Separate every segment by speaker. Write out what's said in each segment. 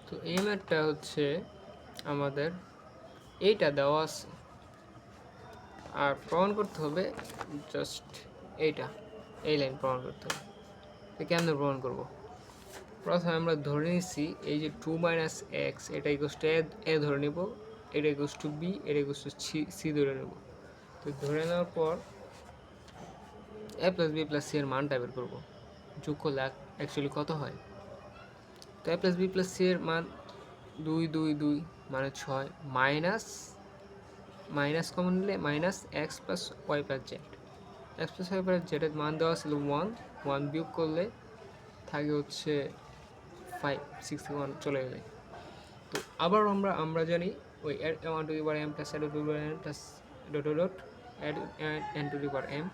Speaker 1: তো এই ম্যাথটা হচ্ছে আমাদের এইটা দেওয়া আছে, আর প্রমাণ করতে হবে জাস্ট এইটা, এই লাইন প্রমাণ করতে হবে। তো কেমন প্রমাণ করব? প্রথমে আমরা ধরে নিচ্ছি এই যে 2 - x, এটা ইকুয়ালস টু এ ধরে নিব, এটা ইকুয়ালস টু বি, এটা ইকুয়ালস টু সি ধরে নেব। তো ধরে নেওয়ার পর a plus B plus C এর মানটা বের করবো, যোগ করলে অ্যাকচুয়ালি কত হয়। তো a plus B plus C এর মান 2 2 2 মানে 6, মাইনাস কমন নিলে minus X plus Y plus Z. X plus Y plus জেডের মান দেওয়া ছিল 1 বিয়োগ করলে থাকে হচ্ছে 5, 6 থেকে 1 চলে গেলে। তো আবার আমরা জানি ওই 1 to the power m plus n to the power n plus dot n to the power m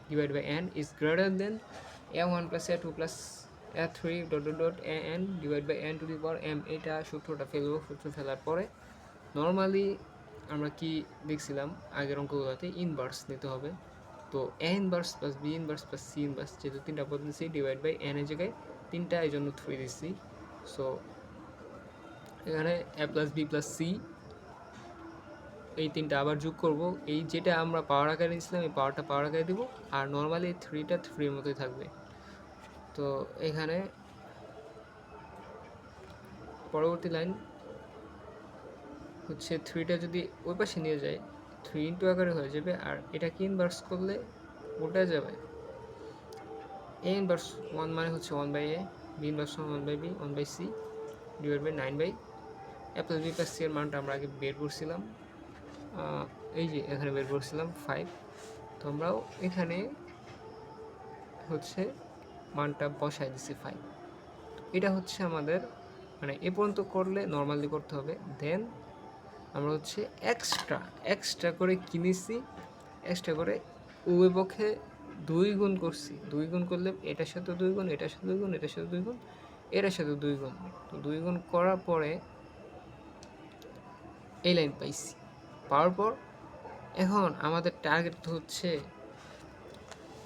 Speaker 1: divide by n is greater than a1 plus a2 plus a3 dot n divide by n to the power m। এটা সূত্রটা ফেলবো। সূত্র ফেলার পরে normally আমরা কি দেখছিলাম আগের অঙ্কগুলোতে, ইনভার্স নিতে হবে। তো a inverse plus b inverse plus c inverse, যেহেতু তিনটা পদ দিচ্ছি ডিভাইড বাই n এর জায়গায় তিনটা, এই জন্য 3 দিচ্ছি। সো এখানে a plus B plus c এই তিনটা আবার যোগ করব, এই যেটা আমরা পাওয়ার আকারে নিয়েছিলাম এই পাওয়ারটা পাওয়ার আকারে দিব, আর নর্মালি 3টা 3 মতোই থাকবে। তো এখানে পরবর্তী লাইন হচ্ছে 3টা যদি ওই পাশে নিয়ে যায় 3 ইন্টু আকারে হয়ে যাবে, আর এটাকে ইনভার্স করলে উল্টে যাবে। a ইনভার্স 1 মানে হচ্ছে 1 by a, b inverse 1 by b 1 by c divide by 9 by a plus B plus C এর মানটা আমরা আগে বের করছিলাম, এই যে এখানে বের করছিলাম 5। তো আমরাও এখানে হচ্ছে মানটা বসাই দিছি 5। এটা হচ্ছে আমাদের মানে এ পর্যন্ত করলে নর্মালি করতে হবে। দেন আমরা হচ্ছে এক্সট্রা করে কিনেছি, এক্সট্রা করে উভয় পক্ষে 2 গুণ করছি। 2 গুণ করলে এটার সাথে 2 গুণ, এটার সাথে 2 গুণ, এটার সাথে 2 গুণ, এটার সাথে 2 গুণ। তো 2 গুণ করার পরে এই লাইন পাইছি। পাওয়ার পর এখন আমাদের টার্গেট হচ্ছে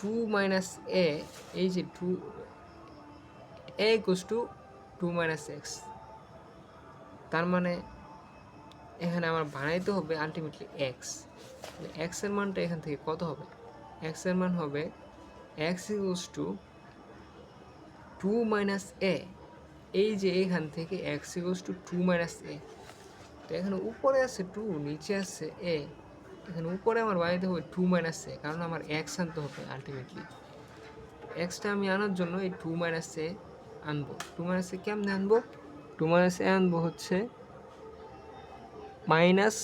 Speaker 1: 2 মাইনাস এ, এই যে 2 a equals to 2 minus x, তার মানে এখানে আমার বানাইতে হবে আলটিমেটলি এক্স। এক্স এর মানটা এখান থেকে কত হবে? এক্স এর মান হবে এক্স ইকুয়ালস টু 2 মাইনাস এ, এই যে এখান থেকে এক্স ইকুয়ালস টু 2 মাইনাস এ। তো এখানে উপরে আছে 2, নিচে আছে এ, এখানে উপরে আমার বানাইতে হবে 2 মাইনাস এ, কারণ আমার এক্স আনতে হবে আলটিমেটলি। এক্সটা আমি আনার জন্য এই 2 মাইনাস এ আনবো। 2 মাইনাস এ কেমনে আনবো? 2 মাইনাস এ আনবো হচ্ছে মাইনাস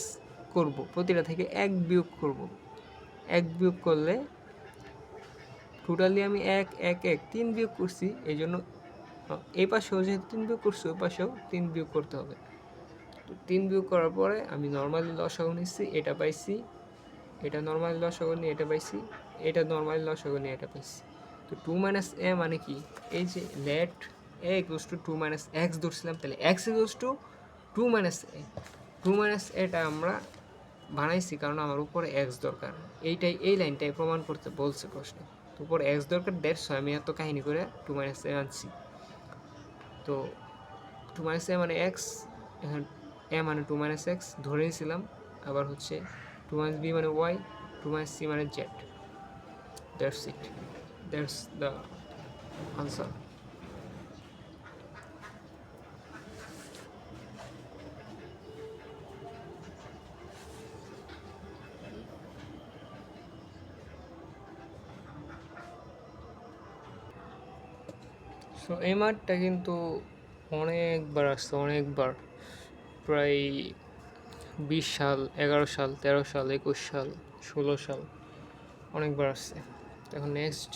Speaker 1: করব, প্রতিটা থেকে 1 বিয়োগ করব। 1 বিয়োগ করলে টোটালি আমি 1 1 1 3 বিয়োগ করছি, এই জন্য এই পাশেও যেহেতু 3 বিয়োগ করছি ওই পাশেও 3 বিয়োগ করতে হবে। তো 3 বিয়োগ করার পরে আমি নর্মালি লসাগু নিচ্ছি, এটা পাইছি। এটা নর্মালি লসাগু নিয়ে এটা পাইছি, এটা নর্মালি লসাগু নিয়ে এটা পাইছি। তো 2 মাইনাস এ মানে কি? এই যে let a equals to 2 minus x ধরছিলাম, তাহলে x equals to 2 minus a. 2 minus এটা আমরা বানাইছি কারণ আমার উপরে এক্স দরকার, এই লাইনটাই প্রমাণ করতে বলছে প্রশ্নে। তো উপরে এক্স দরকার, 150, আমি এত কাহিনী করে 2 মাইনাস এ আনছি। তো 2 মাইনাস এ মানে এক্স, এখন এ মানে 2 মাইনাস এক্স ধরে নিয়েছিলাম। আবার হচ্ছে 2 মাইনাস বি মানে ওয়াই, 2 মাইনাস সি মানে Z. That's it, that's the answer. So এই মাঠটা কিন্তু অনেকবার আসছে, অনেকবার, প্রায় 20 সাল, 11 সাল, 13 সাল, 21 সাল, 16 সাল, অনেকবার আসছে। এখন নেক্সট